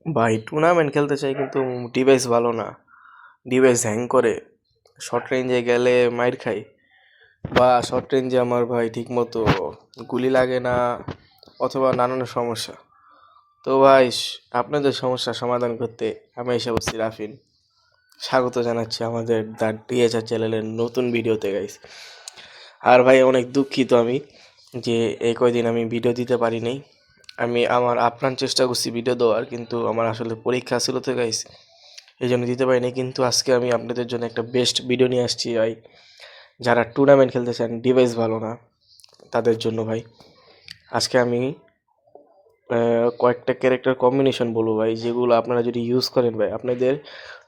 ভাই টুর্নামেন্ট খেলতে চাই কিন্তু ডিভাইস ভালো না, ডিভাইস হ্যাং করে, শর্ট রেঞ্জে গেলে মাইর খাই, বা শর্ট রেঞ্জে আমার ভাই ঠিকমতো গুলি লাগে না, অথবা নানান সমস্যা। তো ভাই আপনাদের সমস্যার সমাধান করতে আমি এসে বসছি রাফিন। স্বাগত জানাচ্ছি আমাদের দ্য ডিএচআর চ্যানেলের নতুন ভিডিওতে গাইস। আর ভাই অনেক দুঃখিত আমি যে এই কয়দিন আমি ভিডিও দিতে পারি নাই। আমি আমার আপ্রাণ চেষ্টা করছি ভিডিও দেওয়ার, কিন্তু আমার আসলে পরীক্ষা ছিল তো গাইস, এই জন্য দিতে পারিনি। কিন্তু আজকে আমি আপনাদের জন্য একটা বেস্ট ভিডিও নিয়ে আসছি ভাই, যারা টুর্নামেন্ট খেলতে চান, ডিভাইস ভালো না তাদের জন্য ভাই। আজকে আমি কয়েকটা ক্যারেক্টার কম্বিনেশন বলবো ভাই, যেগুলো আপনারা যদি ইউজ করেন ভাই, আপনাদের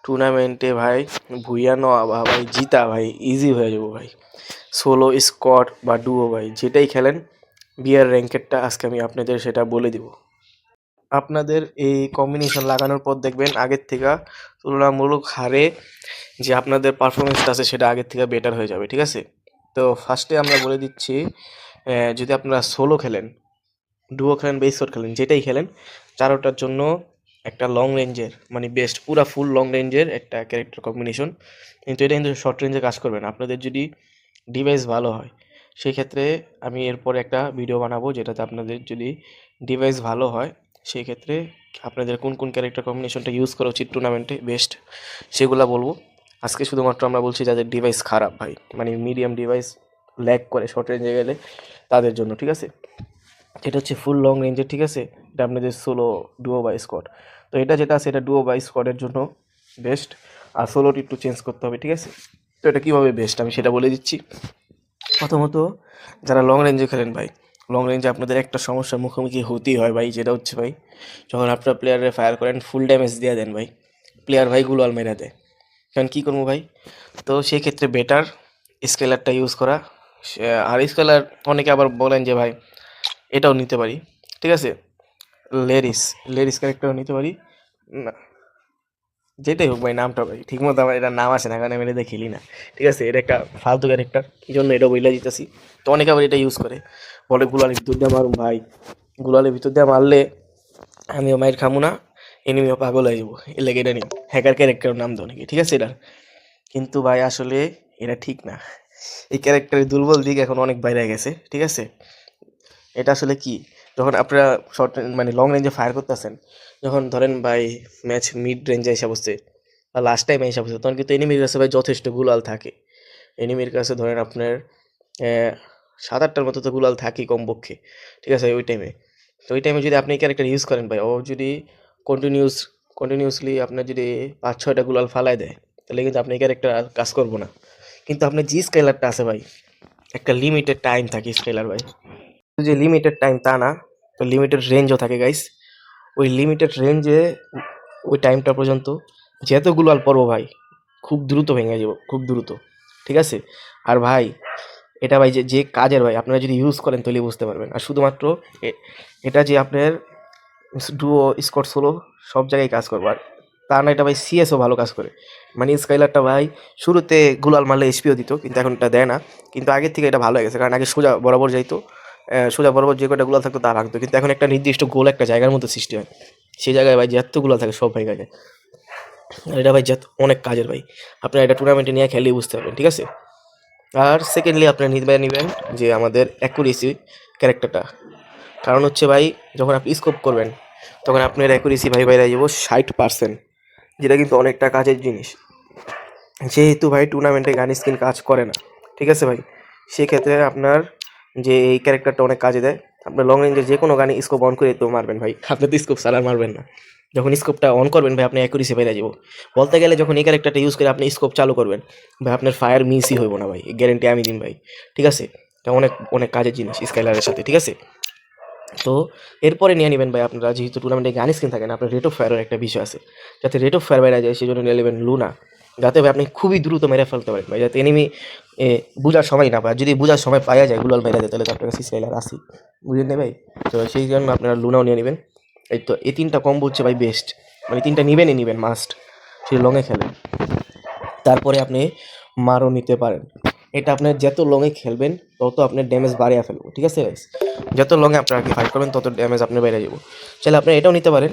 টুর্নামেন্টে ভাই ভুইয়া নেওয়া বা ভাই জিতা ভাই ইজি হয়ে যাবো ভাই। সোলো, স্কোয়াড বা ডুও ভাই যেটাই খেলেন, বিয়ার র্যাঙ্কেরটা আজকে আমি আপনাদের সেটা বলে দিব। আপনাদের এই কম্বিনেশন লাগানোর পর দেখবেন আগের থেকে তুলনামূলক হারে যে আপনাদের পারফরমেন্সটা আছে সেটা আগের থেকে বেটার হয়ে যাবে, ঠিক আছে? তো ফার্স্টে আমরা বলে দিচ্ছি, যদি আপনারা সোলো খেলেন, ডুও খেলেন বা স্কোয়াড খেলেন, যেটাই খেলেন, চারোটার জন্য একটা লং রেঞ্জের মানে বেস্ট পুরা ফুল লং রেঞ্জের একটা ক্যারেক্টার কম্বিনেশন। কিন্তু এটা কিন্তু শর্ট রেঞ্জে কাজ করবে না আপনাদের যদি ডিভাইস ভালো হয়। সেই ক্ষেত্রে আমি এরপরে একটা ভিডিও বানাবো যেটাতে আপনাদের যদি ডিভাইস ভালো হয়, সেই ক্ষেত্রে আপনাদের কোন কোন ক্যারেক্টার কম্বিনেশনটা ইউজ করা উচিত টুর্নামেন্টে বেস্ট, সেগুলো বলবো। আজকে শুধুমাত্র আমরা বলছি যাদের ডিভাইস খারাপ ভাই, মানে মিডিয়াম ডিভাইস ল্যাগ করে শর্ট রেঞ্জে গেলে তাদের জন্য, ঠিক আছে? এটা হচ্ছে ফুল লং রেঞ্জের, ঠিক আছে? এটা আপনাদের সোলো, ডুও বা স্কোয়াড। তো এটা যেটা আছে এটা ডুও বা স্কোয়াডের জন্য বেস্ট, আর সোলোটি একটু চেঞ্জ করতে হবে, ঠিক আছে? তো এটা কীভাবে বেস্ট আমি সেটা বলে দিচ্ছি। প্রথমত, যারা লং রেঞ্জে খেলেন ভাই, লং রেঞ্জে আপনাদের একটা সমস্যার মুখোমুখি হতেই হয় ভাই, যেটা হচ্ছে ভাই, যখন আপনার প্লেয়ারে ফায়ার করেন ফুল ড্যামেজ দিয়ে দেন ভাই, প্লেয়ার ভাই গুলাল মেরে দেয়। এখন কী করবো ভাই? তো সেই ক্ষেত্রে বেটার স্কেলারটা ইউজ করা। আর স্কেলার অনেকে আবার বলেন যে ভাই এটাও নিতে পারি, ঠিক আছে? লেরিস, লেরিস ক্যারেক্টারও নিতে পারি না, যেটাই হোক ভাই নামটা ভাই ঠিকমতো আমার এটার নাম আসে না, কারণ আমি এটা খেলি না, ঠিক আছে? এটা একটা ফালতু ক্যারেক্টার, এই জন্য এটা বইলা দিতেছি। তো অনেকে আবার এটা ইউজ করে, বলে গুলালের ভিতর দিয়ে মারুম ভাই, গুলালের ভিতর দিয়ে মারলে আমিও মাইর খামু না, এনিমিও পাগল হয়ে যাবো, এর লেগে এটা নিই হ্যাকার ক্যারেক্টারের নাম দেয় নাকি, ঠিক আছে এটার। কিন্তু ভাই আসলে এটা ঠিক না, এই ক্যারেক্টারের দুর্বল দিক এখন অনেক বাইরে গেছে, ঠিক আছে? এটা আসলে কি, যখন আপনারা শর্ট মানে লং রেঞ্জে ফায়ার করতেছেন, যখন ধরেন ভাই ম্যাচ মিড রেঞ্জে এসে বসছে বা লাস্ট টাইমে এসে বসছে, তখন কিন্তু এনিমির কাছে ভাই যথেষ্ট গুলাল থাকে। এনিমির কাছে ধরেন আপনার 7-8টার মতো তো গুলাল থাকেই কমপক্ষে, ঠিক আছে ওই টাইমে। তো ওই টাইমে যদি আপনি ক্যারেক্টার ইউজ করেন ভাই, ও যদি কন্টিনিউসলি আপনার যদি 5-6টা গুলাল ফালায় দেয়, তাহলে কিন্তু আপনি ক্যারেক্টার কাজ করবো না। কিন্তু আপনার জি স্কেলারটা আছে ভাই, একটা লিমিটেড টাইম থাকে স্কেলার ভাই, যে লিমিটেড টাইম তা না, তো লিমিটেড রেঞ্জও থাকে গাইস। ওই লিমিটেড রেঞ্জে ওই টাইমটা পর্যন্ত যতগুলো আল পড়বো ভাই, খুব দ্রুত ভেঙে যাব, খুব দ্রুত, ঠিক আছে? আর ভাই এটা ভাই যে যে কাজের ভাই, আপনারা যদি ইউজ করেন তাহলে বুঝতে পারবেন। আর শুধুমাত্র এটা যে আপনার ডুও, স্কট, সোলো সব জায়গায় কাজ করবো, আর তা না, এটা ভাই সিএসও ভালো কাজ করে। মানে স্কাইলারটা ভাই শুরুতে গুলাল মারলে এসপিও দিত, কিন্তু এখন এটা দেয় না। কিন্তু আগের থেকে এটা ভালো হয়ে গেছে, কারণ আগে সোজা বরাবর যাইতো, সোজা বরাবর যে কটা গুলাল থাকতো তা ভাঙতো, কিন্তু এখন একটা নির্দিষ্ট গোল একটা জায়গার মধ্যে সৃষ্টি হয়, সেই জায়গায় ভাই যত গুলাল থাকে সব ভেঙে যায়। আর এটা ভাই যত অনেক কাজের ভাই, আপনারা এটা টুর্নামেন্টে নিয়ে খেলেই বুঝতে পারবেন, ঠিক আছে? আর সেকেন্ডলি আপনারা নিবেন যে আমাদের অ্যাকুরেসি ক্যারেক্টারটা। কারণ হচ্ছে ভাই, যখন আপনি স্কোপ করবেন তখন আপনার অ্যাকুরেসি ভাই বাইরে যাবো 60%, যেটা কিন্তু অনেকটা কাজের জিনিস। যেহেতু ভাই টুর্নামেন্টে গান স্কিন কাজ করে না, ঠিক আছে ভাই, সেক্ষেত্রে আপনার যে এই ক্যারেক্টারটা অনেক কাজে দেয়। আপনার লং রেঞ্জের যে কোনো গানে স্কোপ অন করে তো মারবেন ভাই, আপনি তো স্কোপ ছাড়া মারবেন না। যখন স্কোপটা অন করবেন ভাই, আপনি অ্যাকুরেসি বাইরে যাবো। বলতে গেলে যখন এই ক্যারেক্টারটা ইউজ করে আপনি স্কোপ চালু করবেন ভাই, আপনার ফায়ার মিসই হইব না ভাই, গ্যারেন্টি আমি দিন ভাই, ঠিক আছে? এটা অনেক অনেক কাজের জিনিস স্কাইলারের সাথে, ঠিক আছে? তো এরপরে নিয়ে নেবেন ভাই, আপনারা যেহেতু টুর্নামেন্টে গান স্কিন থাকে না, আপনার রেট অফ ফায়ারের একটা বিষয় আছে, যাতে রেট অফ ফায়ার বেড়ে যায় সেই জন্য নিয়ে নেবেন লুনা, যাতে ভাই আপনি খুবই দ্রুত মেরে ফেলতে পারেন ভাই, যাতে এনিমি বোঝার সময় না পায়। যদি বোঝার সময় পাওয়া যায় গুলাল মেরে দেয়, তাহলে তো আপনার কাছে স্কাইলার আসি, বুঝলেন না ভাই? তো সেই জন্য আপনারা লুনাও নিয়ে নেবেন। এই তো এই তিনটা কম্বো হচ্ছে ভাই বেস্ট, মানে তিনটা নেবেন মাস্ট, সেই লংয়ে খেলেন। তারপরে আপনি মারও নিতে পারেন, এটা আপনার যত লংয়ে খেলবেন তত আপনার ড্যামেজ বাড়িয়ে ফেলবো, ঠিক আছে গাইস? যত লংয়ে আপনারা ফাইট করবেন তত ড্যামেজ আপনি বেড়ে যাবো। চাইলে আপনি এটাও নিতে পারেন,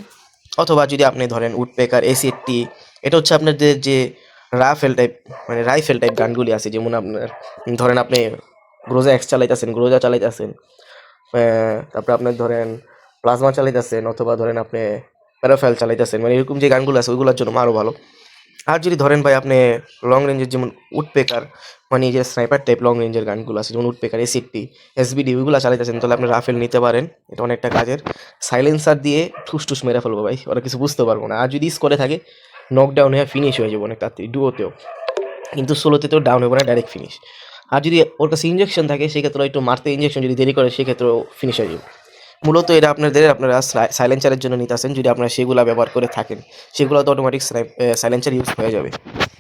অথবা যদি আপনি ধরেন উডপেকার এসিটি, এটা হচ্ছে আপনাদের যে রাফেল টাইপ মানে রাইফেল টাইপ গানগুলি আছে, যেমন আপনার ধরেন আপনি গ্রোজা এক্স চালাইতেছেন, গ্রোজা চালাইতেছেন, তারপরে আপনার ধরেন প্লাজমা চালাইতেছেন, অথবা ধরেন আপনি প্যারাফেল চালাইতেছেন, মানে এরকম যে গানগুলো আছে ওইগুলোর জন্য আরও ভালো। আর যদি ধরেন ভাই আপনি লং রেঞ্জের যেমন উডপেকার মানে যে স্নাইপার টাইপ লং রেঞ্জের গানগুলো আছে যেমন উডপেকার এসিটি এসবিডি ওইগুলো চালাইতেছেন, তাহলে আপনি রাফেল নিতে পারেন। এটা অনেকটা কাজের, সাইলেন্সার দিয়ে ঠুস ঠুস মেরে ফেলবো ভাই, ওরা কিছু বুঝতে পারবো না। আর যদি স্কোরে থাকে নকডাউন হয়ে ফিনিশ হয়ে যাবো অনেক তাড়াতাড়ি ডুয়োতেও, কিন্তু সোলোতে তো ডাউন হবে না, ডাইরেক্ট ফিনিশ। আর যদি ওর কাছে ইঞ্জেকশন থাকে সেক্ষেত্রে একটু মারতে ইঞ্জেকশন যদি দেরি করে সেক্ষেত্রেও ফিনিশ হয়ে যাবে। মূলত এটা আপনারা সাইলেন্সারের জন্য নিতে আসেন, যদি আপনারা সেগুলো ব্যবহার করে থাকেন সেগুলো তো অটোমেটিক সাইলেন্সার ইউজ হয়ে যাবে।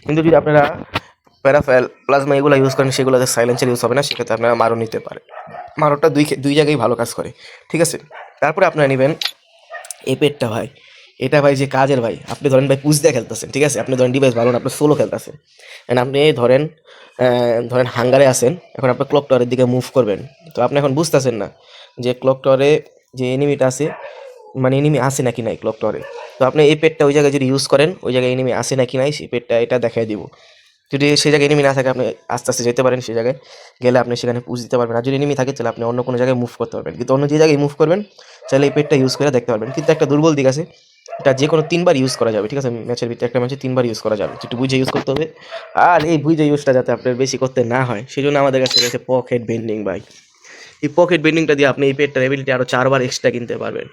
কিন্তু যদি আপনারা প্যারাফেল প্লাজমা এগুলো ইউজ করেন সেগুলোতে সাইলেন্সার ইউজ হবে না, সেক্ষেত্রে আপনারা মারও নিতে পারেন। মারোটা দুই জায়গায় ভালো কাজ করে, ঠিক আছে। তারপরে আপনারা নেবেন এপেডটা ভাই, এটা ভাই যে কাজের ভাই, আপনি ধরেন ভাই পুশ দিয়ে খেলতেছেন, ঠিক আছে, আপনি ধরেন ডিভাইস ভালো না, আপনি সোলো খেলতেছেন, অ্যান্ড আপনি ধরেন হাঙ্গারে আছেন, এখন আপনি ক্লক টাওয়ারের দিকে মুভ করবেন, তো আপনি এখন বুঝতেছেন না যে ক্লক টাওয়ারে যে এনিমিটা আছে মানে এনিমি আসে নাকি নাই ক্লক টাওয়ারে। তো আপনি এই পেডটা ওই জায়গায় যদি ইউজ করেন, ওই জায়গায় এনিমি আসে নাকি নাই সেই পেডটা এটা দেখাই দিব। যদি সেই জায়গায় এনিমি না থাকে আপনি আস্তে আস্তে যেতে পারেন, সেই জায়গায় গেলে আপনি সেখানে পুশ দিতে পারবেন। আর যদি এনিমি থাকে তাহলে আপনি অন্য কোনো জায়গায় মুভ করতে পারবেন, কিন্তু অন্য যে জায়গায় মুভ করবেন চাইলে এই পেডটা ইউজ করে দেখতে পারবেন। কিন্তু একটা দুর্বল দিক আছে, এটা যে কোনো 3 বার ইউজ করা যাবে, ঠিক আছে, ম্যাচের ভিতরে একটা ম্যাচে 3 বার ইউজ করা যাবে, একটু বুঝে ইউজ করতে হবে। আর এই বুঝে ইউজটা যাতে আপনার বেশি করতে না হয় সেই জন্য আমাদের কাছে রয়েছে পকেট বেন্ডিং ভাই। এই পকেট বেন্ডিংটা দিয়ে আপনি এই পেডটার এবিলিটি আরও 4 বার এক্সট্রা কিনতে পারবেন,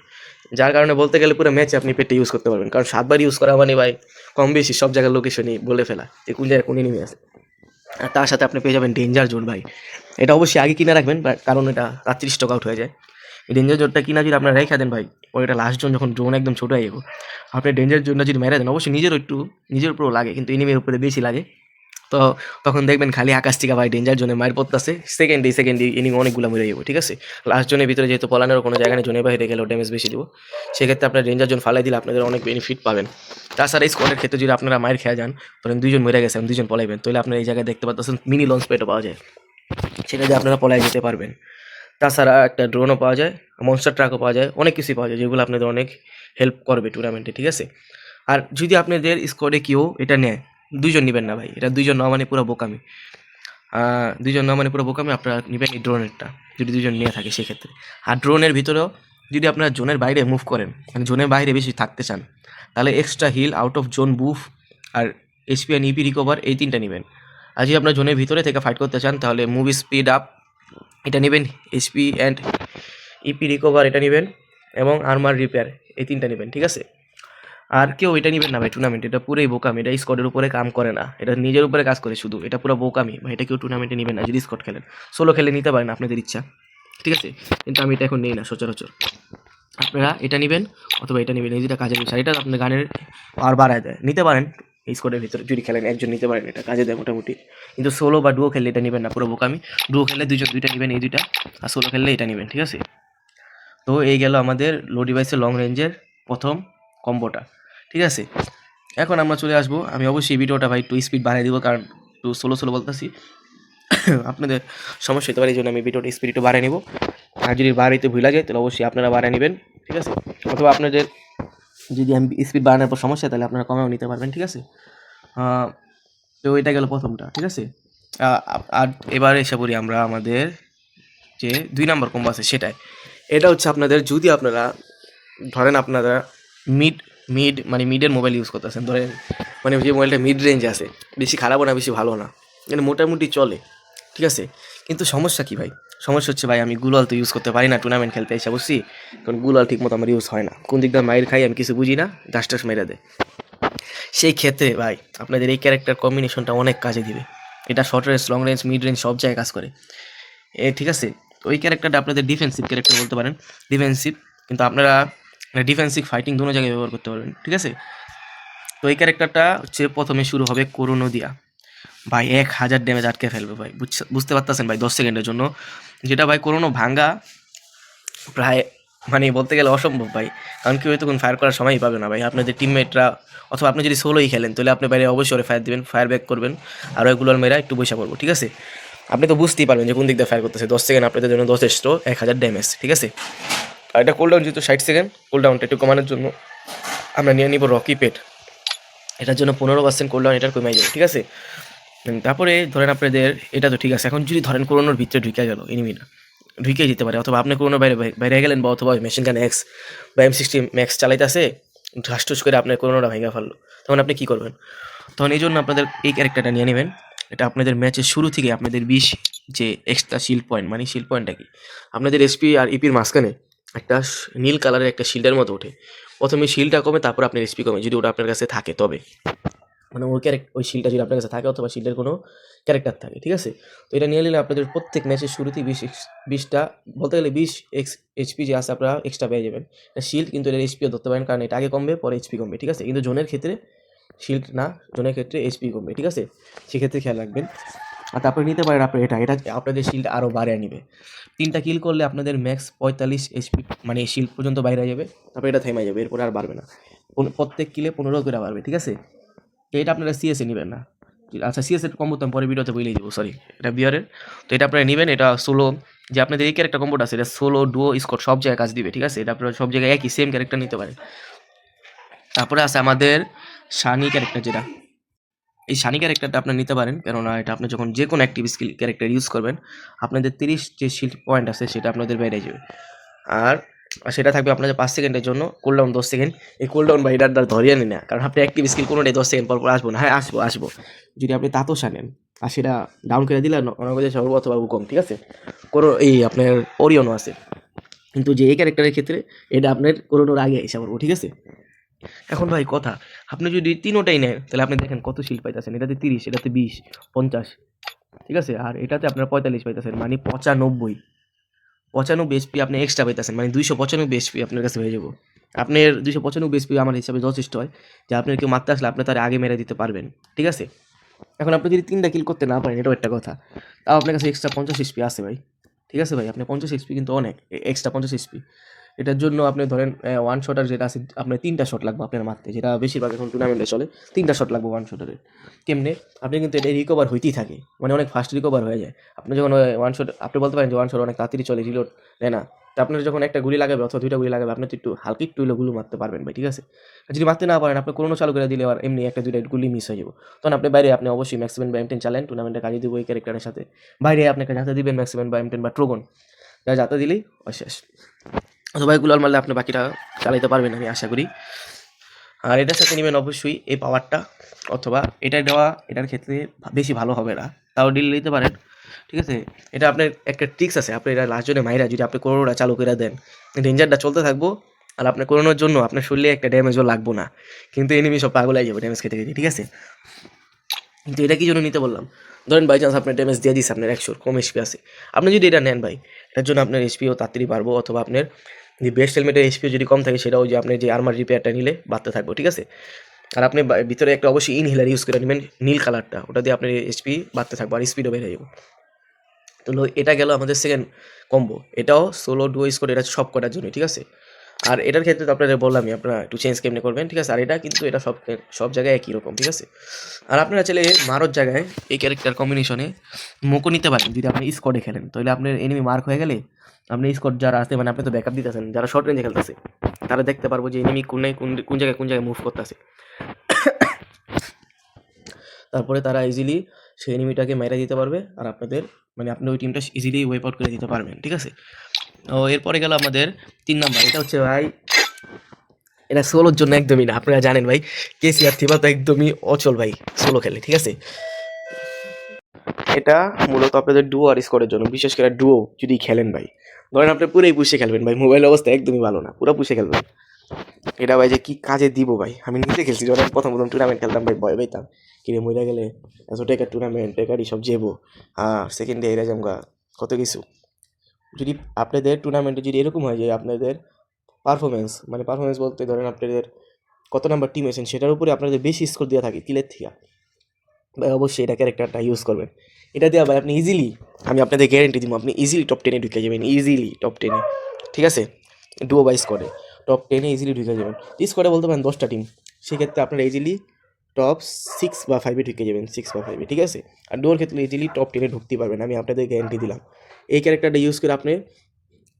যার কারণে বলতে গেলে পুরো ম্যাচে আপনি পেডটা ইউজ করতে পারবেন। কারণ 7 বার ইউজ করা মানে ভাই কম বেশি সব জায়গার লোকেশনই বলে ফেলা যে কোন জায়গায় কোন এনিমি আছে। আর তার সাথে আপনি পেয়ে যাবেন ডেঞ্জার জোন ভাই, এটা অবশ্যই আগে কিনে রাখবেন কারণ এটা রাত্রি স্টক আউট হয়ে যায়। এই ডেঞ্জার জোনটা কিনা যদি আপনারা রেখে দেন ভাই, ওই এটা লাস্ট জোন যখন ড্রোন একদম ছোটো হয়ে যাবো, আপনি ডেঞ্জার জোনটা যদি মেরে দেন, অবশ্যই নিজের উপরেও লাগে কিন্তু এনিমির উপরে বেশি লাগে। তো তখন দেখবেন খালি আকাশ থেকে ভাই ডেঞ্জার জোনে মার পড়তেছে, সেকেন্ডে এনিমি অনেকগুলো মরে যাবো, ঠিক আছে। লাস্ট জোনের ভিতরে যেহেতু পলানোর কোনো জায়গা নেই, জোনের বাইরে গেলেও ড্যামেজ বেশি দিব, সেক্ষেত্রে আপনার ডেঞ্জার জোন ফালাই দিলে আপনাদের অনেক বেনিফিট পাবেন। তাছাড়া এই স্কোয়াডের ক্ষেত্রে যদি আপনারা মায়ের খেয়ে যান, ধরেন 2 জন মরে গেছেন, 2 জন পলাইবেন, তাহলে আপনারা এই জায়গায় দেখতে পাচ্ছেন মিনি লঞ্চ প্যাডও পাওয়া যায়, সেটা দিয়ে আপনারা পলাই যেতে পারবেন। তাছাড়া একটা ড্রোনও পাওয়া যায়, মনস্টার ট্রাকও পাওয়া যায়, অনেক কিছুই পাওয়া যায় যেগুলো আপনাদের অনেক হেল্প করবে টুর্নামেন্টে, ঠিক আছে। আর যদি আপনাদের স্কোয়াডে কেউ এটা নেয়, 2 জন নেবেন না ভাই, এটা 2 জন নেওয়া মানে পুরো বোকামি। 2 জন নেওয়া মানে পুরো বোকামি, আপনারা নেবেন এই ড্রোনেরটা যদি 2 জন নিয়ে থাকে সেক্ষেত্রে। আর ড্রোনের ভিতরেও যদি আপনারা জোনের বাইরে মুভ করেন, মানে জোনের বাইরে বেশি থাকতে চান, তাহলে extra heal, out of zone buff আর এইচপি অ্যান্ড ইপি রিকভার এই 3টা নেবেন। আর যদি আপনার জোনের ভিতরে থেকে ফাইট করতে চান তাহলে মুভি স্পিড আপ এটা নেবেন, এইচপি অ্যান্ড ইপি রিকভার এটা নেবেন, এবং আর্মার রিপেয়ার এই 3টা নেবেন, ঠিক আছে। আর কেউ এটা নেবেন না ভাই টুর্নামেন্ট, এটা পুরোই বোকামি, এটা স্কোয়াডের উপরে কাম করে না, এটা নিজের উপরে কাজ করে শুধু, এটা পুরো বোকামি ভাই, এটা কেউ টুর্নামেন্টে নেবেন না। যদি স্কোয়াড খেলেন, সোলো খেলে নিতে পারেন আপনাদের ইচ্ছা, ঠিক আছে, কিন্তু আমি এটা এখন নেই না সচরাচর। আপনারা এটা নেবেন অথবা এটা নেবেন, এই যেটা কাজের বিষয়, এটা আপনার গানের পাওয়ার বাড়ায় দেয়, নিতে পারেন এই স্কোয়াডের ভিতরে যদি খেলেন, একজন নিতে পারেন, এটা কাজে দেয় মোটামুটি। কিন্তু সোলো বা ডুও খেললে এটা নেবেন না, পুরো বোকামি। ডুও খেললে 2 জন 2টা নেবেন এই 2টা, আর সোলো খেললে এটা নেবেন, ঠিক আছে। তো এই গেল আমাদের লো ডিভাইসের লং রেঞ্জের প্রথম কম্বোটা, ঠিক আছে। এখন আমরা চলে আসবো, আমি অবশ্যই ভিডিওটা ভাই একটু স্পিড বাড়িয়ে দিব, কারণ একটু সোলো বলতেছি আপনাদের সমস্যা হতে পারে, এই জন্য আমি ভিডিওটা স্পিড একটু বাড়িয়ে নেব। আর যদি বাড়াইতে ভুলে যায় তাহলে অবশ্যই আপনারা বাড়িয়ে নেবেন, ঠিক আছে। অথবা আপনাদের যদি আমি স্পিড বাড়ানোর পর সমস্যা তাহলে আপনারা কমেও নিতে পারবেন, ঠিক আছে। তো এটা গেল প্রথমটা, ঠিক আছে। আর এবার এসে পড়ি আমরা আমাদের যে 2 নম্বর কম্বো আছে সেটাই। এটা হচ্ছে আপনাদের যদি আপনারা ধরেন আপনারা মিডের মোবাইল ইউজ করতেছেন, ধরেন মানে যে মোবাইলটা মিড রেঞ্জ আছে, বেশি খারাপও না বেশি ভালো না, মানে মোটামুটি চলে, ঠিক আছে। কিন্তু সমস্যা কি ভাই, সমস্যা হচ্ছে ভাই আমি গুলাল তো ইউজ করতে পারি না টুর্নামেন্ট খেলতে এসে বুঝছি, কারণ গুলাল ঠিক মতো আমার ইউজ হয় না, কোন দিক দিয়ে মাইর খাই আমি কিছু বুঝি না, ডাস্টাস মেরে দেয়। সেই ক্ষেত্রে ভাই আপনাদের এই ক্যারেক্টার কম্বিনেশনটা অনেক কাজে দিবে, এটা short range, long range, mid range সব জায়গায় কাজ করে, ঠিক আছে। তো ওই ক্যারেক্টারটা আপনাদের ডিফেন্সিভ ক্যারেক্টার বলতে পারেন, ডিফেন্সিভ, কিন্তু আপনারা ডিফেন্সিভ ফাইটিং দুটো জায়গায় ব্যবহার করতে পারবেন, ঠিক আছে। তো এই ক্যারেক্টারটা হচ্ছে প্রথমে শুরু হবে করোনো দিয়া, ভাই 1000 ড্যামেজ আটকে ফেলবে ভাই, বুঝতে পারতেছেন ভাই, 10 সেকেন্ডের জন্য, যেটা ভাই করোনো ভাঙ্গা প্রায় মানে বলতে গেলে অসম্ভব ভাই, কারণ কেউ তখন ফায়ার করার সময়ই পাবে না ভাই, আপনাদের টিমমেটরা, অথবা আপনি যদি সোলোই খেলেন তাহলে আপনি বাইরে অবশ্যই ফায়ার দিবেন, ফায়ার ব্যাক করবেন, আর ওইগুলোর মেয়েরা একটু বসে পড়বো, ঠিক আছে। আপনি তো বুঝতেই পারবেন যে কোন দিক দিয়ে ফায়ার করতেছে, 10 সেকেন্ড আপনাদের জন্য যথেষ্ট, 1000 ড্যামেজ, ঠিক আছে। আর এটা কুলডাউন যেহেতু 60 সেকেন্ড, কুলডাউনটা একটু কমানোর জন্য আমরা নিয়ে নিব রকি পেট, এটার জন্য 15% করলে এটার কমে যাবে, ঠিক আছে। তারপরে ধরেন আপনাদের এটা তো ঠিক আছে, এখন যদি ধরেন কোরোনার ভিতরে ঢুকে গেল এনিমিটা, ঢুকে যেতে পারে, অথবা আপনি কোরোনার বাইরে বাইরে গেলেন, বা অথবা মেশিন গান এক্স বা M60 ম্যাক্স চালাইতেছে, ঠাস করে আপনার কোরোনাটা ভেঙে ফেললো, তখন আপনি কী করবেন? তখন এই জন্য আপনাদের এই ক্যারেক্টারটা নিয়ে নেবেন। এটা আপনাদের ম্যাচের শুরু থেকে আপনাদের 20 যে এক্সট্রা শিল্ড পয়েন্ট, মানে শিল্ড পয়েন্টটা কি, আপনাদের এসপি আর ইপির মাঝখানে একটা নীল কালারের একটা শিল্ডের মতো ওঠে। প্রথমে শিল্ডটা কমে, তারপর আপনার এসপি কমে, যদি ওটা আপনার কাছে থাকে তবে, মানে ওই শিলটা যদি আপনার কাছে থাকে, অথবা শিল্ডের কোনো ক্যারেক্টার থাকে, ঠিক আছে। তো এটা নিয়ে নিলে আপনাদের প্রত্যেক ম্যাচের শুরুতেই 20টা বলতে গেলে 20 এইচপি যে আছে আপনারা এক্সট্রা পেয়ে যাবেন। এটা শিল্ড কিন্তু এর এইচপিও ধরতে পারেন, কারণ এটা আগে কমবে পরে এইচপি কমবে, ঠিক আছে। কিন্তু জোনের ক্ষেত্রে শিল্ড না, জোনের ক্ষেত্রে এইচপি কমবে, ঠিক আছে, সেক্ষেত্রে খেয়াল রাখবেন। আর তারপরে নিতে পারেন আপনার এটা আপনাদের শিল্ড আরও বাড়িয়ে নিবে। 3টা কিল করলে আপনাদের ম্যাক্স 45 এইচপি, মানে শিল্ড পর্যন্ত বাইরে যাবে, তারপরে এটা থেমে যাবে, এরপরে আর বাড়বে না। প্রত্যেক কিলে 15 করে বাড়বে, ঠিক আছে। তো এটা আপনারা সিএসএ নেবেন না, আচ্ছা সিএসএর কম্বো তো আমি পরে ভিডিওতে বলেই দেবো, সরি, এটা বিয়ারের। তো এটা আপনারা নেবেন, এটা সোলো, যে আপনাদের এই ক্যারেক্টার কম্বোটা আছে, এটা সোলো ডুও স্কোয়াড সব জায়গায় কাজ দিবে, ঠিক আছে। এটা আপনারা সব জায়গায় একই সেম ক্যারেক্টার নিতে পারেন। তারপরে আছে আমাদের শানি ক্যারেক্টার, যেটা এই শানি ক্যারেক্টারটা আপনারা নিতে পারেন, কেননা এটা আপনি যখন যে কোনো অ্যাক্টিভ স্কিল ক্যারেক্টার ইউজ করবেন, আপনাদের 30 যে শিল্ড পয়েন্ট আছে সেটা আপনাদের বেড়ে যাবে। আর সেটা থাকবে আপনাদের 5 সেকেন্ডের জন্য, কুলডাউন 10 সেকেন্ড। এই কুলডাউন বা এটার দ্বারা ধরিয়ে নিন না, কারণ আপনি অ্যাক্টিভ স্কিল কোনোটাই 10 সেকেন্ড পর পর আসবো না। হ্যাঁ আসবো যদি আপনি তাতোস আনেন, আর সেটা ডাউন করে দিলেন অনগজে সর্ব অথবা কম, ঠিক আছে। কোনো এই আপনার ওরিয়নও আছে, কিন্তু যে এই ক্যারেক্টারের ক্ষেত্রে এটা আপনার কোরোনার আগে হিসাব করবো, ঠিক আছে। এখন ভাই কথা, আপনি যদি তিনোটাই নেন তাহলে আপনি দেখেন কত শিল্ড পাইতেছেন, এটাতে 30, এটাতে 20, 50, ঠিক আছে। আর এটাতে আপনার 45 পাইতেছেন, মানে 95 এসপি আপনি এক্সট্রা পাইতেছেন, মানে 295 এসপি আপনার কাছে হয়ে যাবো। আপনার 295 এসপি আমার হিসাবে যথেষ্ট হয়, যে আপনার কেউ মারতে আসলে আপনি তার আগে মেরে দিতে পারবেন, ঠিক আছে। এখন আপনি যদি 3টা কিল করতে না পারেন, এটাও একটা কথা, তাও আপনার কাছে এক্সট্রা 50 এসপি আছে ভাই, ঠিক আছে ভাই। আপনি 50 এসপি কিন্তু অনেক, এক্সট্রা 50 এসপি। এটার জন্য আপনি ধরেন ওয়ান শটার যেটা আছে, আপনার 3টা শট লাগবে আপনার মারতে, যেটা বেশিরভাগ এখন টুর্নামেন্টে চলে, 3টা শট লাগবে ওয়ান শটারের। কেমনে? আপনি কিন্তু এটা রিকভার হইতেই থাকে, মানে অনেক ফাস্ট রিকভার হয়ে যায়। আপনি যখন ওয়ান শট, আপনি বলতে পারেন যে ওয়ান শট অনেক তাড়াতাড়ি চলে, রিলোড নেয় না। তো আপনার যখন একটা গুলি লাগাবে অথবা 2টা গুলি লাগাবে, আপনি তো একটু হালকা একটু গুলো মারতে পারবেন ভাই, ঠিক আছে। আর যদি মারতে না পারেন, আপনি কোনো চালু করে দিলে আর এমনি 1-2টা গুলি মিস হয়ে যাবো, তখন আপনি বাইরে আপনি অবশ্যই ম্যাক্সিমাম বা M10 চালেন, টুর্নামেন্টে কাজে দিব এই ক্যারেক্টারের সাথে। বাইরে আপনাকে যাতে দিবেন ম্যাক্সিমাম বা M10 বা ট্রোগন, যা যাতে দিলেই শেষ, অথবা এগুলো মারলে আপনি বাকিটা চালাইতে পারবেন আমি আশা করি। আর এটার সাথে নেবেন অবশ্যই এই পাওয়ারটা, অথবা এটা দেওয়া এটার ক্ষেত্রে বেশি ভালো হবে না, তাও ডিল নিতে পারেন, ঠিক আছে। এটা আপনার একটা ট্রিক্স আছে, আপনি এটা লাস্ট জনে মাইরা যদি আপনি কোরোনা চালু করে দেন, ডেঞ্জারটা চলতে থাকবো, আর আপনার কোরোনার জন্য আপনার শরীরে একটা ড্যামেজও লাগবো না, কিন্তু এনিমি সব পাগল হয়ে যাবে ড্যামেজ খেতে খেতে, ঠিক আছে। কিন্তু এটা কি জন্য নিতে বললাম, ধরেন বাই চান্স আপনার ড্যামেজ দিয়ে দিচ্ছে, আপনার 100 কম এসপি আছে, আপনি যদি এটা নেন ভাই, এটার জন্য আপনার এসপিও তাড়াতাড়ি পারবো, অথবা আপনার যে বেস্ট হেলমেটের এসপিও যদি কম থাকে, সেটাও যে আপনি যে আর্মার রিপেয়ারটা নিলে বাড়তে থাকবো, ঠিক আছে। আর আপনি ভিতরে একটা অবশ্যই ইনহেলার ইউজ করে নেবেন, নীল কালারটা, ওটা দিয়ে আপনার এসপি বাড়তে থাকবো আর স্পিডও বেড়ে যাবো। তো এটা গেল আমাদের সেকেন্ড কম্বো, এটাও সোলো ডুও স্কোয়াড, এটা সব কটার জন্য, ঠিক আছে। আর এটার ক্ষেত্রে তো আপনাদের বললামই, আপনারা একটু চেঞ্জ কেমনে করবেন, ঠিক আছে। আর এটা কিন্তু এটা সব জায়গায় একই রকম, ঠিক আছে। আর আপনারা চাইলে মারোর জায়গায় এই ক্যারেক্টার কম্বিনেশনে মোকো নিতে পারেন, যদি আপনি স্কোয়াডে খেলেন, তাহলে আপনার এনিমি মার্ক হয়ে গেলে আপনি স্কোয়াড যারা আছে, মানে আপনি তো ব্যাকআপ দিতেছেন, যারা শর্ট রেঞ্জে খেলতেছে, তারা দেখতে পারবো যে এনিমি কোন জায়গায় মুভ করতেছে। তারপরে তারা ইজিলি সেই এনিমিটাকে মেরে দিতে পারবে, আর আপনাদের মানে আপনি ওই টিমটা ইজিলি ওয়েপ আউট করে দিতে পারবেন, ঠিক আছে। ও এরপরে গেল আমাদের 3 নাম্বার, এটা হচ্ছে ভাই, এটা সোলোর জন্য একদমই না, আপনারা জানেন ভাই, কেসিআর থিবা তো একদমই অচল ভাই সোলো খেলে, ঠিক আছে। এটা মূলত আপনাদের ডুও আর স্কোয়াডের জন্য, বিশেষ করে ডুও যদি খেলেন ভাই, ধরেন আপনি পুরোই পুষে খেলবেন ভাই, মোবাইল অবস্থা একদমই ভালো না, পুরো পুষে খেলবেন। এটা ভাই যে কি কাজে দিব ভাই, আমি নিজে খেলছি, যখন প্রথম টুর্নামেন্ট খেলতাম ভাই, ভয় পাইতাম, কিনে মরে গেলে এত টাকার টুর্নামেন্ট, টেকারি সব যাবো, সেকেন্ডে এরা জামগা কত কিছু। যদি আপনাদের টুর্নামেন্টে যদি এরকম হয় যে আপনাদের পারফরমেন্স বলতে ধরেন আপনাদের কত নাম্বার টিম আছেন সেটার উপরে আপনাদের বেশি স্কোর দেওয়া থাকে কিলের থেকে, ভাই অবশ্যই এটা ক্যারেক্টারটা ইউজ করবেন। এটা দেওয়া ভাই আপনি ইজিলি, আমি আপনাদের গ্যারেন্টি দিব, আপনি ইজিলি টপ 10-এ ঢুকে যাবেন, ইজিলি টপ 10-এ, ঠিক আছে। ডুও বা স্কোয়াডে টপ 10-এ ইজিলি ঢুকে যাবেন। স্কোয়াডে বলতে পারেন 10টা টিম, সেক্ষেত্রে আপনারা ইজিলি টপ 6 বা 5-এ ঢুকে যাবেন, 6 বা 5-এ, ঠিক আছে। আর ডুয়োর ক্ষেত্রে ইজিলি টপ 10-এ ঢুকতে পারবেন, আমি আপনাদের গ্যারেন্টি দিলাম। এই ক্যারেক্টারটা ইউজ করে আপনি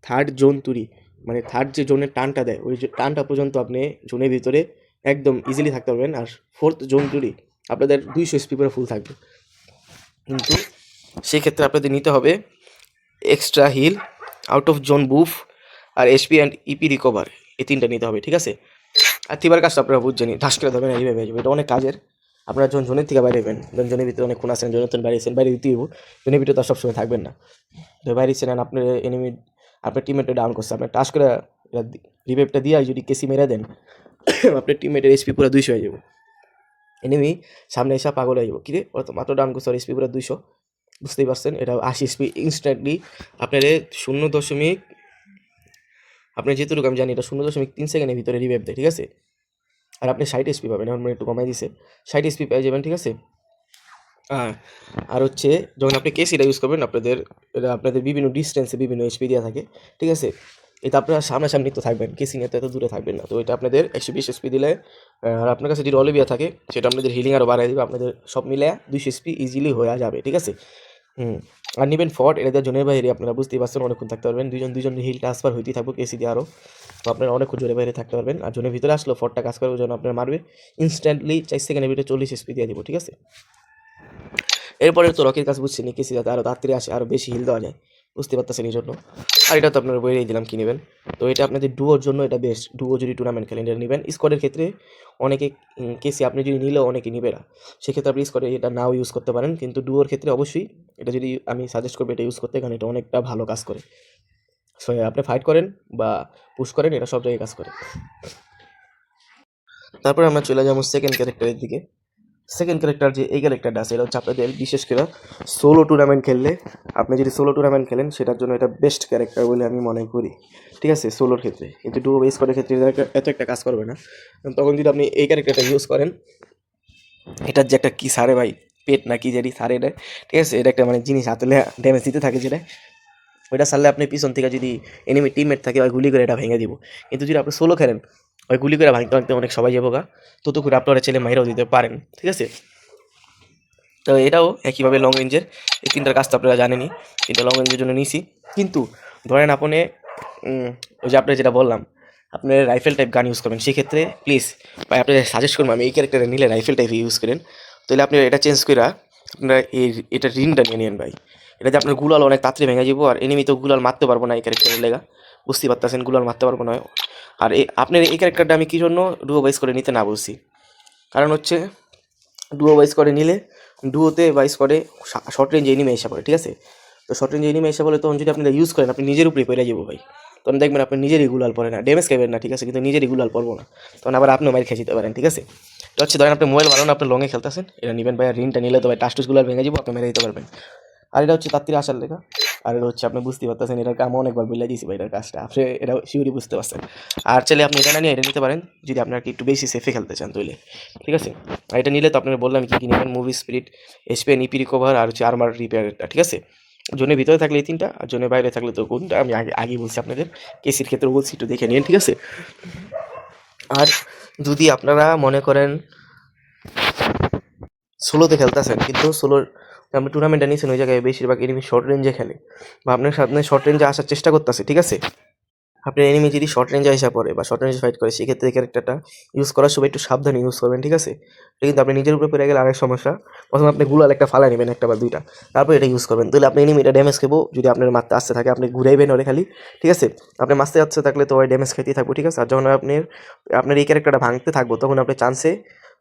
থার্ড জোন তৈরি, মানে থার্ড যে জোনের টানটা দেয়, ওই টানটা পর্যন্ত আপনি জোনের ভিতরে একদম ইজিলি থাকতে পারবেন। আর ফোর্থ জোন জুড়ি আপনাদের 200 এসপি করে ফুল থাকবে, কিন্তু সেক্ষেত্রে আপনাদের নিতে হবে extra heal, out of zone buff, আর এসপি অ্যান্ড ইপি রিকভার, এই তিনটা নিতে হবে, ঠিক আছে। আর থিবার কাজটা আপনারা বুঝছেনই, ধাস করে ধরবেন এইভাবে যাবে, এটা অনেক কাজের। আপনারা যখন জোনের থেকে বাইরে হবেন, যখন জোনের ভিতরে অনেক খুন আছেন, জোনের বাইরে আছেন, বাইরে দিতে হইব, জোনের ভিতরে তো সবসময় থাকবেন না। তো বাইরে ছিলেন আপনার এনিমি, আপনার টিমমেটটা ডাউন করছে, আপনার টাচ করে রিভাইভটা দিয়ে যদি কেসি মেরে দেন, আপনার টিমমেটের এসপি পুরো 200 হয়ে যাবে। এনিমি সামনে এসে পাগল হয়ে যাবো, কিরে ওরা তো মাত্র ডাউন করছে, এসপি পুরো 200, বুঝতেই পারছেন। এটা 80 এসপি ইনস্ট্যান্টলি আপনার 0. আপনি যেটুকু আমি জানি এটা 0.3 সেকেন্ডের ভিতরে রিভাইভ দেয়, ঠিক আছে। আর আপনি 60 এসপি পাবেন, এখন একটু কমাই দিছে, 60 এসপি পেয়ে যাবেন, ঠিক আছে। হ্যাঁ, আর হচ্ছে যখন আপনি কেসিটা ইউজ করবেন, এটা আপনাদের বিভিন্ন ডিস্টেন্সে বিভিন্ন এসপি দেওয়া থাকে, ঠিক আছে। এটা আপনারা সামনাসামনি তো থাকবেন, কেসি নিয়ে তো এত দূরে থাকবেন না, তো এটা আপনাদের 120 এসপি দিলে, আর আপনার কাছে যদি অলিভিয়া থাকে সেটা আপনাদের হিলিং আরও বাড়াই দেবে, আপনাদের সব মিলে 200 এসপি ইজিলি হয়ে যাবে, ঠিক আছে। আর নেবেন ফর্ট, এটা জোনের বাইরে আপনারা বুঝতেই পারছেন, অনেকক্ষণ থাকতে পারবেন, দুজন হিল ট্রান্সফার হইতেই থাকবো কেসি দিয়ে আরও, তো আপনারা অনেকক্ষণ জোনের বাইরে থাকতে পারবেন। আর জোনের ভিতরে আসলেও ফর্টটা কাজ করবে, যখন আপনার মারবে ইনস্ট্যান্টলি 4 সেকেন্ডের ভিতরে 40 এসপি দিয়ে দিব, ঠিক আছে। এরপরে তো রকের কাজ বুঝছেন, কেসি যাতে আরও তাড়াতাড়ি আসে, আরও বেশি হিল দেওয়া যায়, বুঝতে পারতেছেন এই জন্য। আর এটা তো আপনারা বইয়েই দিলাম কি নেবেন, তো এটা আপনাদের ডুয়োর জন্য এটা বেস্ট, ডুয়ো যদি টুর্নামেন্ট খেলেন এটা নেবেন। স্কোয়াডের ক্ষেত্রে অনেকে কেসি আপনি যদি নিলেও অনেকে নিবে না, সেক্ষেত্রে আপনি স্কোয়াডে এটা নাও ইউজ করতে পারেন, কিন্তু ডুয়োর ক্ষেত্রে অবশ্যই এটা যদি আমি সাজেস্ট করবো এটা ইউজ করতে, কারণ এটা অনেকটা ভালো কাজ করে। সো আপনি ফাইট করেন বা পুশ করেন, এটা সব জায়গায় কাজ করে। তারপরে আমরা চলে যাবো সেকেন্ড ক্যারেক্টারের দিকে। সেকেন্ড ক্যারেক্টার যে এই ক্যারেক্টারটা আছে, এটা হচ্ছে আপনাদের বিশেষ করে সোলো টুর্নামেন্ট খেললে, আপনি যদি সোলো টুর্নামেন্ট খেলেন সেটার জন্য এটা বেস্ট ক্যারেক্টার বলে আমি মনে করি, ঠিক আছে, সোলোর ক্ষেত্রে। কিন্তু ডুও বেস করার ক্ষেত্রে এত একটা কাজ করবে না, তখন যদি আপনি এই ক্যারেক্টারটা ইউজ করেন, এটার যে একটা কী সারে ভাই, পেট না কি জানি সারে এটা, ঠিক আছে, এটা একটা মানে জিনিস হাতলে ড্যামেজ দিতে থাকে, যেটা ওইটা সারলে আপনি পিছন থেকে যদি এনিমি টিমমেট থাকে ওই গুলি করে এটা ভেঙে দিব। কিন্তু যদি আপনি সোলো খেলেন, ওই গুলি করে ভাঙতে ভাঙতে অনেক সবাই যাবো গা, তত করে আপনারা ছেলে মাইরাও দিতে পারেন, ঠিক আছে। তো এটাও একইভাবে লং রেঞ্জের, এই তিনটার কাজ তো আপনারা জানেনই, তিনটা লং রেঞ্জের জন্য নিছি। কিন্তু ধরেন আপনি ওই যে আপনার যেটা বললাম, আপনি রাইফেল টাইপ গান ইউজ করবেন, সেক্ষেত্রে প্লিজ ভাই আপনাদের সাজেস্ট করবো আমি এই ক্যারেক্টারে নিলে রাইফেল টাইপ ইউজ করেন, তাহলে আপনি এটা চেঞ্জ করে আপনারা এটা রিনটা নিয়ে নেন ভাই। এটা যে আপনার গুলাল অনেক তাড়াতাড়ি ভেঙে যাবো, আর এনিমি তো গুলাল মারতে পারবো না এই ক্যারেক্টারের লেগা, বুঝতেই পারতেছেন, গুলাল মারতে পারবো না। আর আপনার এই ক্যারেক্টারটা আমি কী জন্য ডুও বাইস করে নিতে না বলছি, কারণ হচ্ছে ডুও বাইস করে নিলে ডুওতে বাইস করে শর্ট রেঞ্জ এনিমে এসে পড়ে, ঠিক আছে। তো শর্ট রেঞ্জ এনিমে এসে বলে তখন যদি আপনি ইউজ করেন, আপনি নিজের উপরে পড়ে যাবো ভাই, তখন দেখবেন আপনি নিজেরই গুলাল পড়ে না, ড্যামেজ খাইবেন না, ঠিক আছে, কিন্তু নিজেরই গুলাল পড়বো না, তখন আবার আপনিও মাইর খেয়ে যেতে পারেন, ঠিক আছে। তো হচ্ছে ধরেন আপনি মোবাইল ভালো না, আপনি লঙে খেলতেছেন, এটা নেবেন ভাই, আর রিনটা নিলে তো ভাই টাস্টুসগুলো ভেঙে যাবো, আপনি মেরে দিতে পারবেন। আর এটা হচ্ছে তাড়াতাড়ি আসার লেখা, আর এটা হচ্ছে আপনি বুঝতে পারতেছেন, এটার কাম অনেকবার বলে দিয়েছি ভাই, এটার কাজটা আপনি এটা শিওরই বুঝতে পারছেন। আর চাইলে আপনি এটা না নিয়ে এটা নিতে পারেন, যদি আপনার একটু বেশি সেফে খেলতে চান তাহলে, ঠিক আছে। আর এটা নিলে তো আপনারা বললাম কি কী নেবেন, movie spirit, SPN, EP recover, আর হচ্ছে আর্মার রিপেয়ারটা, ঠিক আছে। জোনের ভিতরে থাকলে এই তিনটা, আর জোনের বাইরে থাকলে তো কোনটা আমি আগেই বলছি আপনাদের, কেসির ক্ষেত্রে বলছি, একটু দেখে নিন, ঠিক আছে। আর যদি আপনারা মনে করেন সোলোতে খেলতেছেন, কিন্তু সোলোর আপনি টুর্নামেন্টটা নিয়েছেন, ওই জায়গায় বেশিরভাগ এনিমি শর্ট রেঞ্জে খেলে, বা আপনার সামনে শর্ট রেঞ্জে আসার চেষ্টা করতেছে, ঠিক আছে। আপনার এনিমি যদি শর্ট রেঞ্জে আসা পড়ে বা শর্ট রেঞ্জে ফাইট করে, সেক্ষেত্রে এই ক্যারেক্টারটা ইউজ করার সময় একটু সাবধানে ইউজ করবেন, ঠিক আছে। এটা কিন্তু আপনি নিজের উপরে পড়ে গেলে আরেক সমস্যা, প্রথমে আপনি গুলাল একটা ফালা নেবেন, একটা বা দুইটা, তারপর এটা ইউজ করবেন, তাহলে আপনি এনিমিটা ড্যামেজ খেবো, যদি আপনার মারতে আসতে থাকে আপনি ঘুরাইবেন ওরে খালি, ঠিক আছে। আপনি মারতে যাচ্ছে থাকলে তো ওই ড্যামেজ খেতেই থাকবো, ঠিক আছে। আর যখন আপনার এই ক্যারেক্টারটা ভাঙতে থাকবো, তখন আপনি চান্সে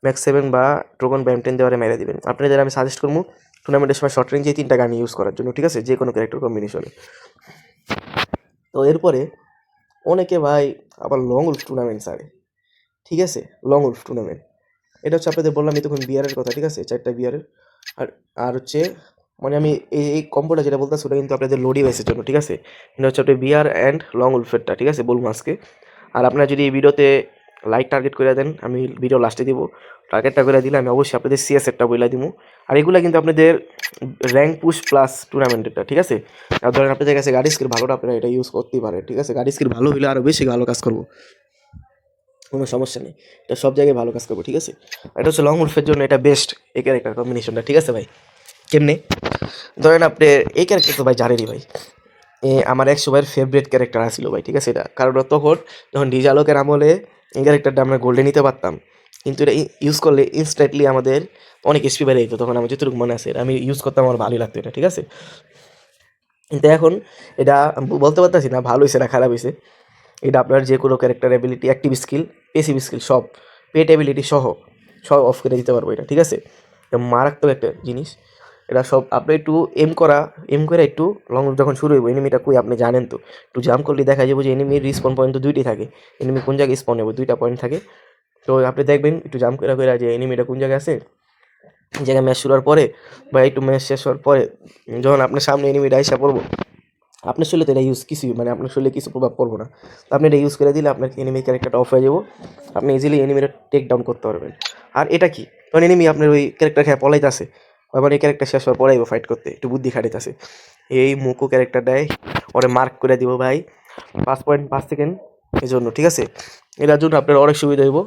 ম্যাক্স 7 বা ড্রাগন ব্যাম 10 দেওয়ারে মেরে দিবেন। আপনাদের আমি সাজেস্ট করবো টুর্নামেন্টের সময় শর্ট রেঞ্জে 3টা গান ইউজ করার জন্য, ঠিক আছে, যে কোনো ক্যারেক্টার কম্বিনেশনে। তো এরপরে অনেকে ভাই আবার লং উলফ টুর্নামেন্ট ছাড়ে, ঠিক আছে, লং উলফ টুর্নামেন্ট, এটা হচ্ছে আপনাদের বললাম তখন বিয়ারের কথা, ঠিক আছে, 4টা বিয়ারের। আর আর হচ্ছে মানে আমি এই কম্বোটা যেটা বলতেছি ওটা কিন্তু আপনাদের লোডি ওয়েসের জন্য, ঠিক আছে। এটা হচ্ছে আপনার বিয়ার অ্যান্ড লং উলফেরটা, ঠিক আছে, বুল মাস্কে। আর আপনারা যদি এই ভিডিওতে লাইক টার্গেট করে দেন, আমি ভিডিও লাস্টে দিব, টার্গেটটা করে দিলে আমি অবশ্যই আপনাদের সিএসএরটা বলে দিব। আর এগুলো কিন্তু আপনাদের র্যাঙ্ক পুশ প্লাস টুর্নামেন্টেরটা, ঠিক আছে। আর ধরেন আপনাদের কাছে গাড়ি স্কিল ভালোটা, আপনারা এটা ইউজ করতেই পারেন, ঠিক আছে। গাড়ি স্কিল ভালো হলে আরও বেশি ভালো কাজ করবো, কোনো সমস্যা নেই, এটা সব জায়গায় ভালো কাজ করবো, ঠিক আছে। এটা হচ্ছে লং উলফের জন্য এটা বেস্ট এই ক্যারেক্টার কম্বিনেশনটা, ঠিক আছে ভাই। কেমনে ধরেন আপনি এই ক্যারেক্টার তো ভাই জানেনই ভাই, আমার 100 ভাইয়ের ফেভারিট ক্যারেক্টার আসছিল ভাই, ঠিক আছে। এটা কারণ তখন যখন ডিজালোকের আমলে এই ক্যারেক্টারটা আমরা গোল্ডে নিতে পারতাম, কিন্তু এটা ইউজ করলে ইনস্ট্যান্টলি আমাদের অনেক এসপি বেড়ে যেত। তখন আমার যতটুকু মনে আছে, আমি ইউজ করতাম, আমার ভালোই লাগতো এটা, ঠিক আছে। কিন্তু এখন এটা বলতে পারতেছি না ভালো হয়েছে না খারাপ হয়েছে। এটা আপনার যে কোনো character ability, active skill, passive skill সব, পেট অ্যাবিলিটি সহ সব অফ করে দিতে পারবো এটা, ঠিক আছে। এটা মারাত্মক একটা জিনিস। এটা সব আপনি একটু এম করে একটু লং যখন শুরু হইব, এনিমিটা কই আপনি জানেন তো, একটু জাম্প করলে দেখা যাবে যে এনিমির রিস্পন পয়েন্ট তো দুইটাই থাকে। এনিমি কোন জায়গায় স্পন হবে, দুইটা পয়েন্ট থাকে। তো আপনি দেখবেন একটু জাম্প করে যে এনিমিটা কোন জায়গায় আছে, এই জায়গায় ম্যাচ শুরু হওয়ার পরে বা একটু ম্যাচ শেষ হওয়ার পরে যখন আপনার সামনে এনিমিটা আইসা পড়বো, আপনার শরীরে তো এটা ইউজ কিছুই মানে আপনার শরীরে কিছু প্রভাব পড়বো না। তো আপনি এটা ইউজ করে দিলে আপনার এনিমি ক্যারেক্টারটা অফ হয়ে যাবো, আপনি ইজিলি এনিমিটা টেক ডাউন করতে পারবেন। আর এটা কি, তখন এনিমি আপনার ওই ক্যারেক্টার খেয়ে পলাইতেছে, আবার এই ক্যারেক্টার শেষ হওয়ার পরাইবো ফাইট করতে, একটু বুদ্ধি খাটিতেছে। এই মুকো ক্যারেক্টারটায় ওরে মার্ক করে দিব ভাই 5.5 সেকেন্ড এই জন্য, ঠিক আছে। এটার জন্য আপনার অনেক সুবিধা হইব।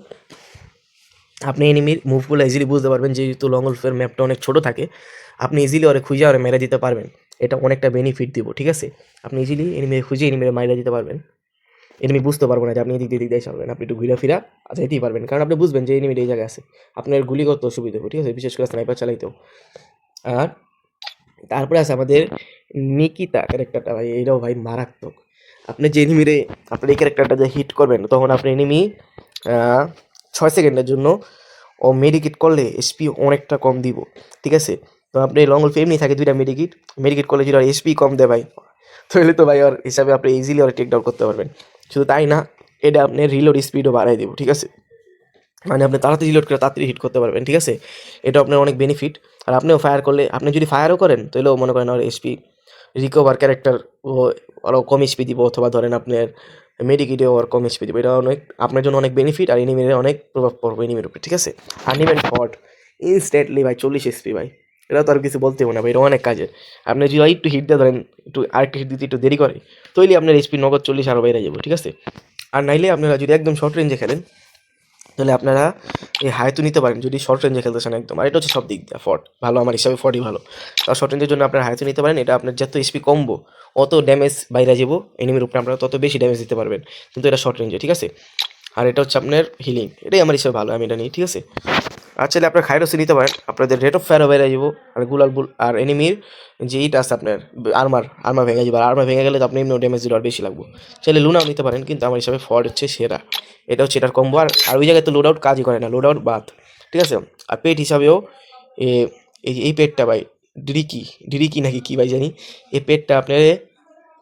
আপনি এনিমির মুভগুলো ইজিলি বুঝতে পারবেন, যেহেতু লং উলফের ম্যাপটা অনেক ছোটো থাকে, আপনি ইজিলি ওরে খুঁজে ওরে মেরে দিতে পারবেন। এটা অনেকটা বেনিফিট দিব, ঠিক আছে। আপনি ইজিলি এনিমি খুঁজে এনিমিরে মাইরে দিতে পারবেন। এনিমি বুঝতে পারবো না যে আপনি এদিক দিয়ে চলবেন, আপনি একটু ঘুরে ফিরা যেতেই পারবেন, কারণ আপনি বুঝবেন যে এনিমিটা এই জায়গায় আছে। আপনার গুলি করতে অসুবিধা হবে, ঠিক আছে, বিশেষ করে স্নাইপার চালাইতেও। আর তারপরে আছে আমাদের নিকিতা ক্যারেক্টারটা, ভাই এইটাও ভাই মারাত্মক। আপনি যে এনিমিরে আপনার এই ক্যারেক্টারটা যে হিট করবেন, তখন আপনি এনিমি 6 সেকেন্ডের জন্য ও মেডিকেট করলে এসপি অনেকটা কম দিব, ঠিক আছে। তো আপনি লং উলফ এমনি থাকে দুইটা মেডিকেট করলে যদি আর এসপি কম দেয় ভাই, তাহলে তো ভাই ওর হিসাবে আপনি ইজিলি ওর টেক ডাউন করতে পারবেন। শুধু তাই না, এটা আপনার রিলোড স্পিডও বাড়াই দেবো, ঠিক আছে। মানে আপনি তাড়াতাড়ি রিলোড করে তাড়াতাড়ি হিট করতে পারবেন, ঠিক আছে। এটা আপনার অনেক বেনিফিট। আর আপনিও ফায়ার করলে, আপনি যদি ফায়ারও করেন তাহলেও মনে করেন আর এসপি রিকভার ক্যারেক্টার ও আরও কম এসপি দিব, অথবা ধরেন আপনার মেডিকেটেও আর কম এসপি দিব। এটা অনেক আপনার জন্য অনেক বেনিফিট, আর এনিমির অনেক প্রভাব পড়বে এনিমির উপরে, ঠিক আছে। আর নিবেন ফট ইনস্ট্যান্টলি ভাই 40 এসপি ভাই, এটা তো আর কিছু বলতে হবে না ভাই, এটা অনেক কাজের। আপনি যদি একটু হিট দিয়ে ধরেন, একটু আরেকটু হিট দিতে একটু দেরি করে, তাহলে আপনার এসপি নগদ 40 আরও বেড়ে যাবো, ঠিক আছে। আর নাইলে আপনারা যদি একদম শর্ট রেঞ্জে খেলেন, তাহলে আপনারা এই হাই তো নিতে পারেন যদি শর্ট রেঞ্জে খেলতেছেন একদম। আর এটা হচ্ছে সব দিক দিয়ে ফট ভালো, আমার হিসাবে ফটই ভালো। আর শর্ট রেঞ্জের জন্য আপনারা হাই তো নিতে পারেন, এটা আপনার যত এসপি কমবো অত ড্যামেজ বাইরে যাবো এনিমির উপরে, আপনারা তত বেশি ড্যামেজ দিতে পারবেন, কিন্তু এটা শর্ট রেঞ্জে, ঠিক আছে। আর এটা হচ্ছে আপনার হিলিং, এটাই আমার হিসাবে ভালো, আমি এটা নিই, ঠিক আছে। আর চাইলে আপনার খাইরোসি নিতে পারেন, আপনাদের রেট অফ ফায়ারও বেড়ে যাবো। আর গুলাল বুল আর এনিমির যে ইট আছে আপনার আর্মার ভেঙে যাবে, আর আর্মার ভেঙে গেলে তো আপনি এমনি ড্যামেজ দিলে আর বেশি লাগবে। চাইলে লুনাও নিতে পারেন, কিন্তু আমার হিসাবে ফর্ড হচ্ছে সেরা। এটা হচ্ছে এটার কম্বো। আর ওই জায়গায় তো লোড আউট কাজই করে না, লোড আউট বাদ, ঠিক আছে। আর পেট হিসাবেও এই পেটটা ভাই ডিরিকি নাকি কী ভাই জানি, এই পেটটা আপনার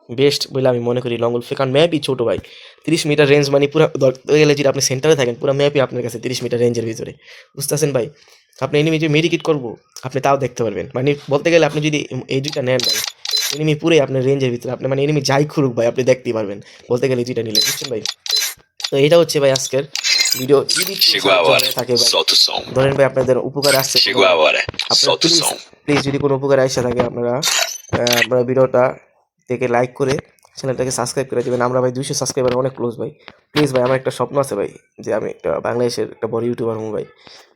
বেস্ট বলে আমি মনে করি লং উলফে। কারণ ম্যাপই ছোটো ভাই, 30 মিটার রেঞ্জ মানে পুরো ধরতে গেলে যদি আপনি সেন্টারে থাকেন, পুরো ম্যাপই আপনার কাছে 30 মিটার রেঞ্জের ভিতরে, বুঝতেছেন ভাই। আপনি এনিমি যদি মেডিকেট করবো, আপনি তাও দেখতে পারবেন। মানে বলতে গেলে আপনি যদি এই দুইটা নেন ভাই, এনিমি পুরোই আপনার রেঞ্জের ভিতরে, আপনি মানে এনিমি যাই খুরুক ভাই আপনি দেখতেই পারবেন, বলতে গেলে এই দুইটা নিলে, বুঝছেন ভাই। তো এটা হচ্ছে ভাই আজকের ভিডিও। যদি থাকে ভাই, ধরেন ভাই আপনাদের উপকার আসছে, আপনার প্লিজ যদি কোনো উপকার আসে থাকে, আপনারা আপনারা ভিডিওটা থেকে লাইক করে চ্যানেলটাকে সাবস্ক্রাইব করে দেবেন। আমরা ভাই 200 সাবস্ক্রাইবার অনেক ক্লোজ ভাই। প্লিজ ভাই, আমার একটা স্বপ্ন আছে ভাই, যে আমি একটা বাংলাদেশের একটা বড় ইউটিউবার হবো ভাই।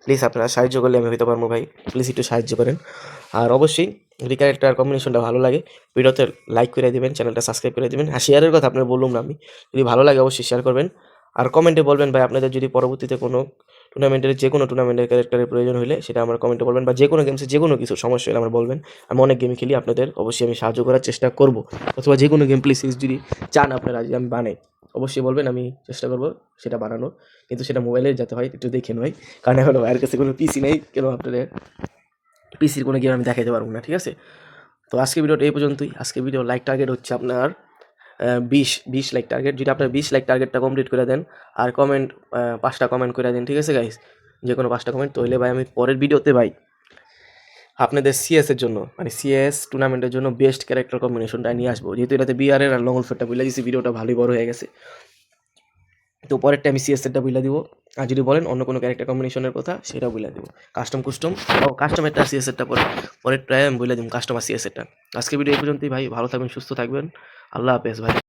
প্লিজ আপনারা সাহায্য করলে আমি হইতে পারবো ভাই, প্লিজ একটু সাহায্য করেন। আর অবশ্যই যদি ক্যারেক্টার কম্বিনেশনটা ভালো লাগে, ভিডিওতে লাইক করে দেবেন, চ্যানেলটা সাবস্ক্রাইব করে দেবেন। আর শেয়ারের কথা আপনার বললাম না আমি, যদি ভালো লাগে অবশ্যই শেয়ার করবেন। আর কমেন্টে বলবেন ভাই আপনাদের যদি পরবর্তীতে কোনো যে কোনো টুর্নামেন্টের ক্যারেক্টারের প্রয়োজন হলে সেটা আমার কমেন্টে বলবেন, বা যে কোনো গেমসে যে কোনো কিছু সমস্যা হলে আমার বলবেন। আমি অনেক গেম খেলি, আপনাদের অবশ্যই আমি সাহায্য করার চেষ্টা করব। অথবা যে কোনো গেম প্লে সিরিজ যদি চান আপনারা যে আমি বানাই, অবশ্যই বলবেন, আমি চেষ্টা করব সেটা বানানোর। কিন্তু সেটা মোবাইলে যাতে হয় একটু দেখে নয়, কারণ এখন ভাইয়ের কাছে কোনো পিসি নেই, কেন আপনাদের পিসির কোনো গেম আমি দেখাতে পারবো না, ঠিক আছে। তো আজকে ভিডিওটা এই পর্যন্তই। আজকে ভিডিও লাইক টার্গেট হচ্ছে আপনার 20 লাইক টার্গেট। যদি আপনার 20 লাইক টার্গেটটা কমপ্লিট করে দেন, আর কমেন্ট 5টা কমেন্ট করে দেন, ঠিক আছে গাইস, যে কোনো 5টা কমেন্ট, তাহলে ভাই আমি পরের ভিডিওতে ভাই আপনাদের সিএসের জন্য, মানে সিএস টুর্নামেন্টের জন্য বেস্ট ক্যারেক্টার কম্বিনেশনটা নিয়ে আসবো। যেহেতু এটাতে বিআরের আর লং উলফেরটা বলে দিয়েছি, ভিডিওটা ভালোই বড় হয়ে গেছে, তো পরেরটা আমি সিএসেরটা বলে দিব। আর যদি বলেন অন্য কোনো ক্যারেক্টার কম্বিনেশনের কথা, সেটাও বলে দিব। কাস্টমেরটা সিএসেরটা পরের প্রায় আমি বলে দিব, কাস্টমার সিএসেরটা। আজকে ভিডিও এই পর্যন্তই ভাই, ভালো থাকবেন, সুস্থ থাকবেন, আল্লাহ হাফেজ ভাই।